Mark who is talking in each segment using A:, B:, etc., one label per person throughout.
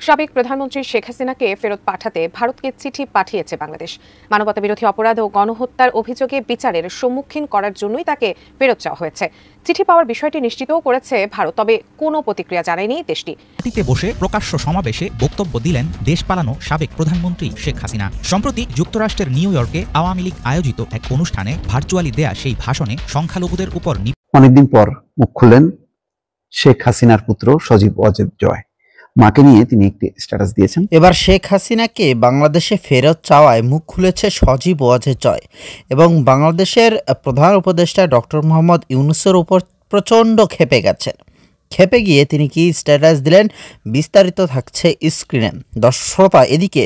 A: সাবেক প্রধানমন্ত্রী শেখ হাসিনাকে ফেরত পাঠাতে ভারতকে চিঠি পাঠিয়েছে বাংলাদেশ। মানবতাবিরোধী অপরাধ ও গণহত্যার অভিযোগে বিচারের সম্মুখীন করার জন্যই তাকে ফেরত চাওয়া হয়েছে। চিঠি পাওয়ার বিষয়টি নিশ্চিতও করেছে ভারত, তবে কোনো প্রতিক্রিয়া জানায়নি দেশটি।
B: মাটিতে বসে প্রকাশ্য সমাবেশে বক্তব্য দিলেন দেশ পালানো সাবেক প্রধানমন্ত্রী শেখ হাসিনা। সম্প্রতি যুক্তরাষ্ট্রের নিউ ইয়র্কে আওয়ামী লীগ আয়োজিত এক অনুষ্ঠানে ভার্চুয়ালি দেয়া সেই ভাষণে সংখ্যালঘুদের উপর
C: অনেকদিন পর মুখ খুললেন শেখ হাসিনার পুত্র সজীব ওয়াজেদ জয়। মাকে নিয়ে তিনি একটি স্ট্যাটাস দিয়েছেন।
D: এবার শেখ হাসিনাকে বাংলাদেশে ফেরত চাওয়ায় মুখ খুলেছে সজীব ওয়াজেদ জয় এবং বাংলাদেশের প্রধান উপদেষ্টা ডক্টর মোহাম্মদ ইউনূসের উপর প্রচণ্ড ক্ষেপে গেছেন। খেপে গিয়ে তিনি কি স্ট্যাটাস দিলেন, বিস্তারিত থাকছে স্ক্রিনে। দর্শক শ্রোতা, এদিকে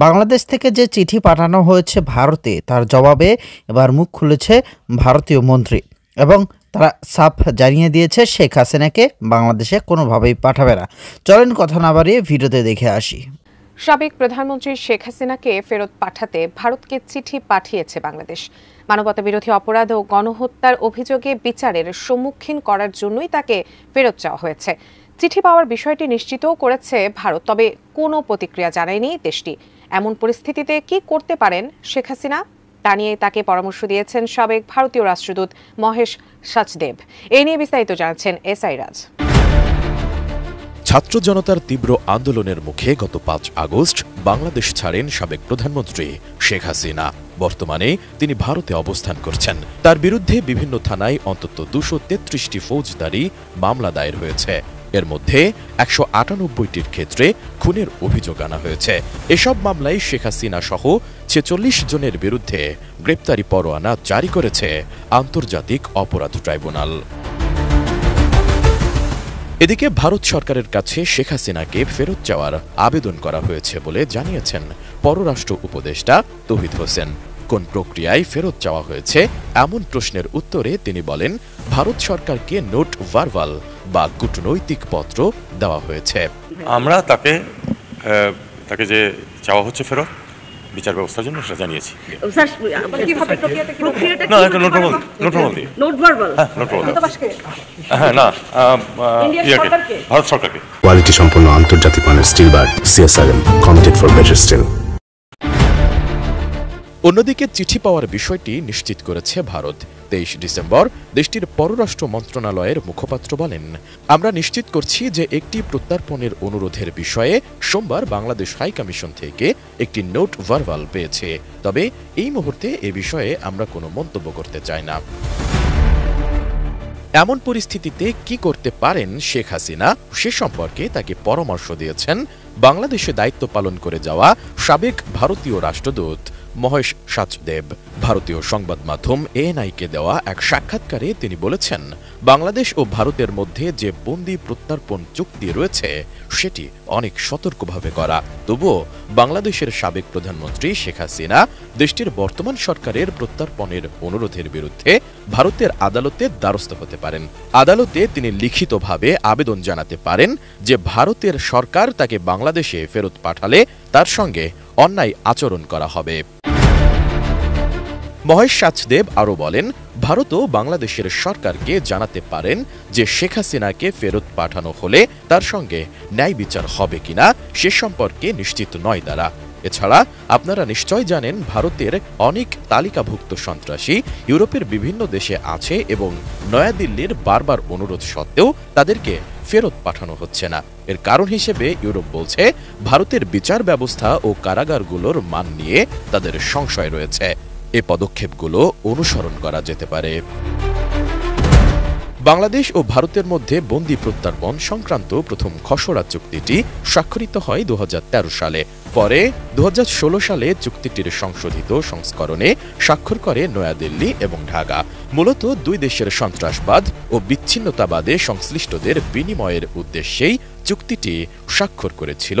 D: বাংলাদেশ থেকে যে চিঠি পাঠানো হয়েছে ভারতে, তার জবাবে এবার মুখ খুলেছে ভারতীয় মন্ত্রী এবং তারা সাফ জানিয়ে দিয়েছে শেখ হাসিনাকে বাংলাদেশে কোনোভাবেই পাঠাবে না। চলেন কথা না বাড়িয়ে ভিডিওতে দেখে আসি।
A: সাবেক প্রধানমন্ত্রী শেখ হাসিনাকে ফেরত পাঠাতে ভারতকে চিঠি পাঠিয়েছে বাংলাদেশ। মানবতাবিরোধী অপরাধ ও গণহত্যার অভিযোগে বিচারের সম্মুখীন করার জন্যই তাকে ফেরত চাওয়া হয়েছে। চিঠি পাওয়ার বিষয়টি নিশ্চিতও করেছে ভারত, তবে কোনো প্রতিক্রিয়া জানায়নি দেশটি। এমন পরিস্থিতিতে কি করতে পারেন শেখ হাসিনা, তা নিয়ে তাকে পরামর্শ দিয়েছেন সাবেক ভারতীয় রাষ্ট্রদূত মহেশ সচদেব। এ নিয়ে বিস্তারিত জানাচ্ছেন এসআই রাজ।
E: ছাত্র জনতার তীব্র আন্দোলনের মুখে গত 5 আগস্ট বাংলাদেশ ছাড়েন সাবেক প্রধানমন্ত্রী শেখ হাসিনা। বর্তমানে তিনি ভারতে অবস্থান করছেন। তার বিরুদ্ধে বিভিন্ন থানায় অন্তত 233টি ফৌজদারি মামলা দায়ের হয়েছে। এর মধ্যে 198টির ক্ষেত্রে খুনের অভিযোগ আনা হয়েছে। এসব মামলায় শেখ হাসিনা সহ 46 জনের বিরুদ্ধে গ্রেপ্তারি পরোয়ানা জারি করেছে আন্তর্জাতিক অপরাধ ট্রাইব্যুনাল। এদিকে ভারত সরকারের কাছে শেখ হাসিনাকে ফেরত চাওয়ার আবেদন করা হয়েছে বলে জানিয়েছেন পররাষ্ট্র উপদেষ্টা তৌহিদ হোসেন। কোন প্রক্রিয়ায় ফেরত চাওয়া হয়েছে এমন প্রশ্নের উত্তরে তিনি বলেন, ভারত সরকারকে নোট ভার্বাল বা কূটনৈতিক পত্র দেওয়া হয়েছে।
F: আমরা তাকে যে চাওয়া হচ্ছে ফেরত বিচার ব্যবস্থার জন্য সেটা জানিয়েছি। ভারত সরকারকে
G: কোয়ালিটি সম্পন্ন আন্তর্জাতিক মানের still bar CSRM committed for better still.
E: অন্যদিকে চিঠি পাওয়ার বিষয়টি নিশ্চিত করেছে ভারত। 23 ডিসেম্বর দেশটির পররাষ্ট্র মন্ত্রণালয়ের মুখপাত্র বলেন, আমরা নিশ্চিত করছি যে একটি প্রত্যর্পণের অনুরোধের বিষয়ে সোমবার বাংলাদেশ হাই কমিশন থেকে একটি নোট ভার্বাল পেয়েছে। তবে এই মুহূর্তে এ বিষয়ে আমরা কোনো মন্তব্য করতে চাই না। এমন পরিস্থিতিতে কি করতে পারেন শেখ হাসিনা সে সম্পর্কে তাকে পরামর্শ দিয়েছেন বাংলাদেশে দায়িত্ব পালন করে যাওয়া সাবেক ভারতীয় রাষ্ট্রদূত মহেশ সচদেব। ভারতীয় সংবাদ মাধ্যম এএনআইকে দেওয়া এক সাক্ষাৎকারে তিনি বলেছেন, বাংলাদেশ ও ভারতের মধ্যে যে বন্দি প্রত্যর্পণ চুক্তি রয়েছে সেটি অনেক সতর্কভাবে করা। তবুও বাংলাদেশের সাবেক প্রধানমন্ত্রী শেখ হাসিনা দেশটির বর্তমান সরকারের প্রত্যর্পণের অনুরোধের বিরুদ্ধে ভারতের আদালতের দ্বারস্থ হতে পারেন। আদালতে তিনি লিখিতভাবে আবেদন জানাতে পারেন যে ভারতের সরকার তাকে বাংলাদেশে ফেরত পাঠালে তার সঙ্গে অন্যায় আচরণ করা হবে। মহেশ সচদেব আরও বলেন, ভারতও বাংলাদেশের সরকারকে জানাতে পারেন যে শেখ হাসিনাকে ফেরত পাঠানো হলে তার সঙ্গে ন্যায় বিচার হবে কিনা সে সম্পর্কে নিশ্চিত নয় তারা। এছাড়া আপনারা নিশ্চয় জানেন, ভারতের অনেক তালিকাভুক্ত সন্ত্রাসী ইউরোপের বিভিন্ন দেশে আছে এবং নয়াদিল্লির বারবার অনুরোধ সত্ত্বেও তাদেরকে ফেরত পাঠানো হচ্ছে না। এর কারণ হিসেবে ইউরোপ বলছে, ভারতের বিচার ব্যবস্থা ও কারাগারগুলোর মান নিয়ে তাদের সংশয় রয়েছে। এ পদক্ষেপগুলো অনুসরণ করা যেতে পারে। বাংলাদেশ ও ভারতের মধ্যে বন্দি প্রত্যর্পণ সংক্রান্ত প্রথম খসড়া চুক্তিটি স্বাক্ষরিত হয় 2013 সালে। পরে 2016 সালে চুক্তিটির সংশোধিত সংস্করণে স্বাক্ষর করে নয়াদিল্লি এবং ঢাকা। মূলত দুই দেশের সন্ত্রাসবাদ ও বিচ্ছিন্নতাবাদে সংশ্লিষ্টদের বিনিময়ের উদ্দেশ্যেই চুক্তিটি স্বাক্ষর করেছিল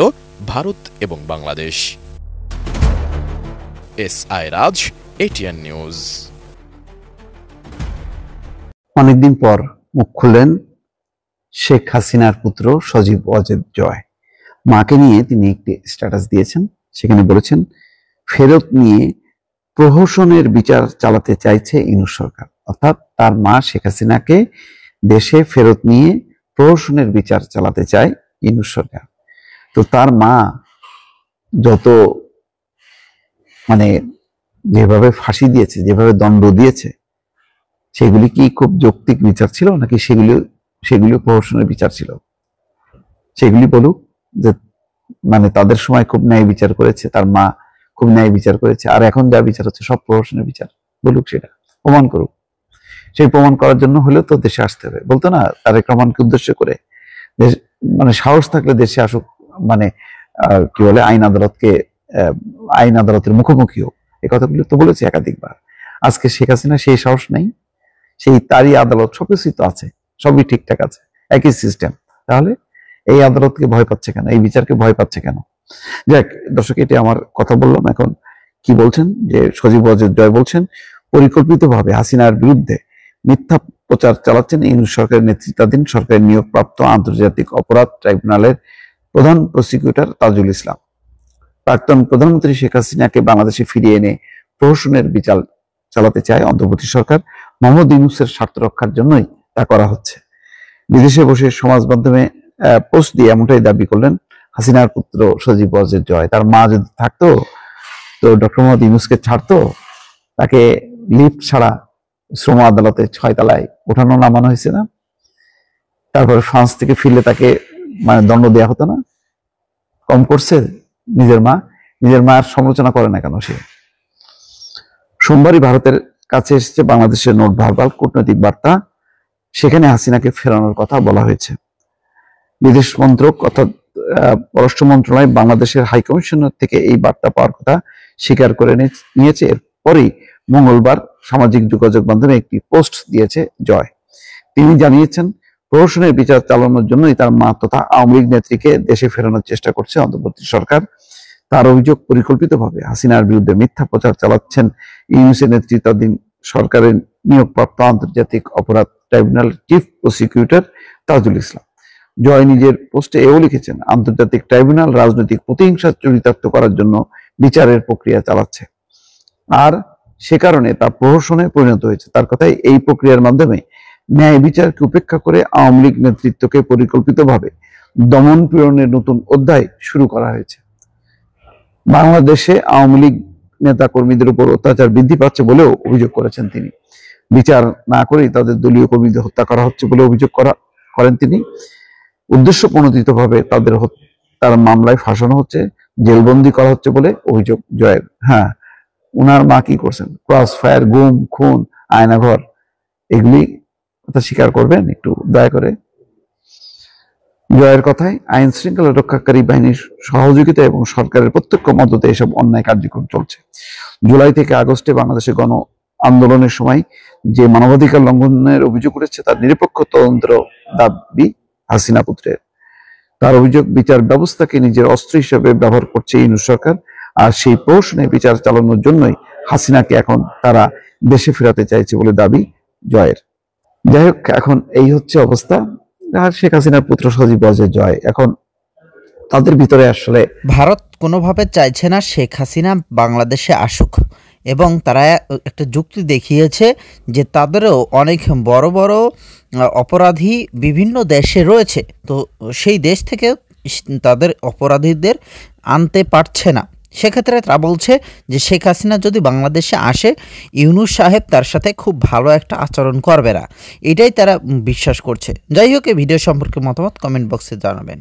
E: ভারত এবং বাংলাদেশ। এসআই রাজ, এটিএন নিউজ।
C: অনেকদিন পর মুখ খুললেন শেখ হাসিনার পুত্র সজীব ওয়াজেদ জয়। মাকে নিয়ে তিনি একটি স্ট্যাটাস দিয়েছেন। সেখানে বলেছেন, ফেরত নিয়ে প্রহসনের বিচার চালাতে চাইছে ইউনূস সরকার। অর্থাৎ তার মা শেখ হাসিনাকে দেশে ফেরত নিয়ে প্রহসনের বিচার চালাতে চায় ইউনূস সরকার। তো তার মা যত মানে যেভাবে ফাঁসি দিয়েছে, যেভাবে দণ্ড দিয়েছে, সেগুলি কি খুব যৌক্তিক বিচার ছিল নাকি সেগুলি প্রহসনের বিচার ছিল? সেগুলি বলুক যে মানে তাদের সময় খুব ন্যায় বিচার করেছে, তার মা খুব ন্যায় বিচার করেছে, আর এখন যা বিচার হচ্ছে সব প্রহসনের বিচার, বলুক, সেটা প্রমাণ করুক। সেই প্রমাণ করার জন্য হলেও তো দেশে আসতে হবে। বলতো না তারেক রহমানকে উদ্দেশ্য করে, মানে সাহস থাকলে দেশে আসুক, মানে কি বলে আইন আদালতের মুখোমুখি হোক, এই কথাগুলো তো বলেছে একাধিকবার। আজকে শেখ হাসিনা সেই সাহস নেই, সেই তারই আদালত, সবকিছুই তো আছে, সবই ঠিকঠাক আছে, একই সিস্টেম। তাহলে এই আদালতকে ভয় পাচ্ছে কেন, এই বিচারকে ভয় পাচ্ছে কেন? যাক দর্শক, এটি আমার কথা বললাম। এখন কি বলছেন যে সজীব ওয়াজেদ জয় বলছেন, পরিকল্পিতভাবে হাসিনার বিরুদ্ধে মিথ্যা প্রচার চালাচ্ছেন ইউনূস সরকারের নেতৃত্বাধীন সরকারের নিয়োগপ্রাপ্ত আন্তর্জাতিক অপরাধ ট্রাইব্যুনালের প্রধান প্রসিকিউটর তাজুল ইসলাম। প্রাক্তন প্রধানমন্ত্রী শেখ হাসিনাকে বাংলাদেশে ফিরিয়ে এনে প্রহসনের বিচার চালাতে চায় অন্তর্বর্তী সরকার। মোহাম্মদ ইউনূসের স্বার্থ রক্ষার জন্যই তা করা হচ্ছে। বিদেশে বসে সমাজ মাধ্যমে পোস্ট দিয়ে এমনটাই দাবি করলেন হাসিনার পুত্র সজীব ওয়াজেদ জয়। তার মা যদি থাকতো তো ডক্টর মোহাম্মদ ইউনূসকে ছাড়তো? তাকে লিফট ছাড়া শ্রম আদালতে 6 তলায় ওঠানো নামানো হয়েছে না? তারপরে ফ্রান্স থেকে ফিরলে তাকে মানে দণ্ড দেওয়া হতো না? কম করছে নিজের মায়ের সমালোচনা করে না কেন সে? সোমবারই ভারতের কাছে এসেছে বাংলাদেশের নোট ভার্বাল কূটনৈতিক বার্তা, সেখানে হাসিনাকে ফেরানোর কথা বলা হয়েছে। বিদেশ মন্ত্রক অর্থাৎ পররাষ্ট্র মন্ত্রণালয় বাংলাদেশের হাইকমিশনার থেকে এই বার্তা পাওয়ার কথা স্বীকার করে নিয়েছে। এরপরই মঙ্গলবার সামাজিক যোগাযোগ মাধ্যমে একটি পোস্ট দিয়েছে জয়। তিনি জানিয়েছেন, প্রহসনের বিচার চালানোর জন্যই তার মা তথা আওয়ামী লীগ নেত্রীকে দেশে ফেরানোর চেষ্টা করছে অন্তর্বর্তী সরকার। তার অভিযোগ, পরিকল্পিতভাবে হাসিনার বিরুদ্ধে মিথ্যা প্রচার চালাচ্ছেন ইউনূসের নেতৃত্বাধীন সরকারের নিয়োগপ্রাপ্ত আন্তর্জাতিক অপরাধ tribunal chief prosecutor Tajul Islam. জয় নিজের পোস্টে এও লিখেছেন, আন্তর্জাতিক ট্রাইব্যুনাল রাজনৈতিক প্রতিহিংসা চরিতার্থ করার জন্য বিচারের প্রক্রিয়া চালাচ্ছে, আর সে কারণে তা প্রহসনে পরিণত হয়েছে। তার কথায় এই প্রক্রিয়ার মাধ্যমে ন্যায় বিচারকে উপেক্ষা করে আওয়ামী লীগ নেতৃত্বকে পরিকল্পিতভাবে দমন পীড়নের নতুন অধ্যায় শুরু করা হয়েছে। বাংলাদেশে আওয়ামী লীগ নেতা কর্মীদের উপর অত্যাচার বৃদ্ধি পাচ্ছে বলেও অভিযোগ করেছেন তিনি। বিচার না করেই তাদের দলীয় কর্মীদের হত্যা করা হচ্ছে বলে অভিযোগ করেন তিনি। উদ্দেশ্য প্রণোদিতভাবে তার মামলায় ফাঁসানো হচ্ছে, জেলবন্দি করা হচ্ছে বলে অভিযোগ জয়ের। হ্যাঁ, উনার মা কি করছেন? ক্রস ফায়ার, গুম, খুন, আয়নাঘর, এগুলি কথা স্বীকার করবেন একটু দয়া করে। জয়ের কথায়, আইন শৃঙ্খলা রক্ষাকারী বাহিনীর সহযোগিতা এবং সরকারের প্রত্যক্ষ মদতে এসব অন্যায় কার্যক্রম চলছে। জুলাই থেকে আগস্টে বাংলাদেশে গণ আন্দোলনের সময় যে মানবাধিকার লঙ্ঘনের অভিযোগ উঠেছে তার নিরপেক্ষ তদন্তের দাবি হাসিনা পুত্রের। তার অভিযোগ, বিচার ব্যবস্থাকে নিজের অস্ত্র হিসেবে ব্যবহার করছে ইউনূস সরকার, আর সেই প্রশ্নে বিচার চালানোর জন্যই হাসিনাকে এখন তারা দেশে ফেরাতে চাইছে বলে দাবি জয়ের। যাই হোক, এখন এই হচ্ছে অবস্থা। আর শেখ হাসিনার পুত্র সজীব ওয়াজেদ জয়, এখন তাদের ভিতরে আসলে
D: ভারত কোনোভাবে চাইছে না শেখ হাসিনা বাংলাদেশে আসুক, এবং তারা একটা যুক্তি দেখিয়েছে যে তাদেরও অনেক বড় বড় অপরাধী বিভিন্ন দেশে রয়েছে, তো সেই দেশ থেকে তাদের অপরাধীদের আনতে পারছে না। সেক্ষেত্রে তারা বলছে যে শেখ হাসিনা যদি বাংলাদেশে আসে, ইউনূস সাহেব তার সাথে খুব ভালো একটা আচরণ করবে না, এটাই তারা বিশ্বাস করছে। যাই হোক, এই ভিডিও সম্পর্কে মতামত কমেন্ট বক্সে জানাবেন।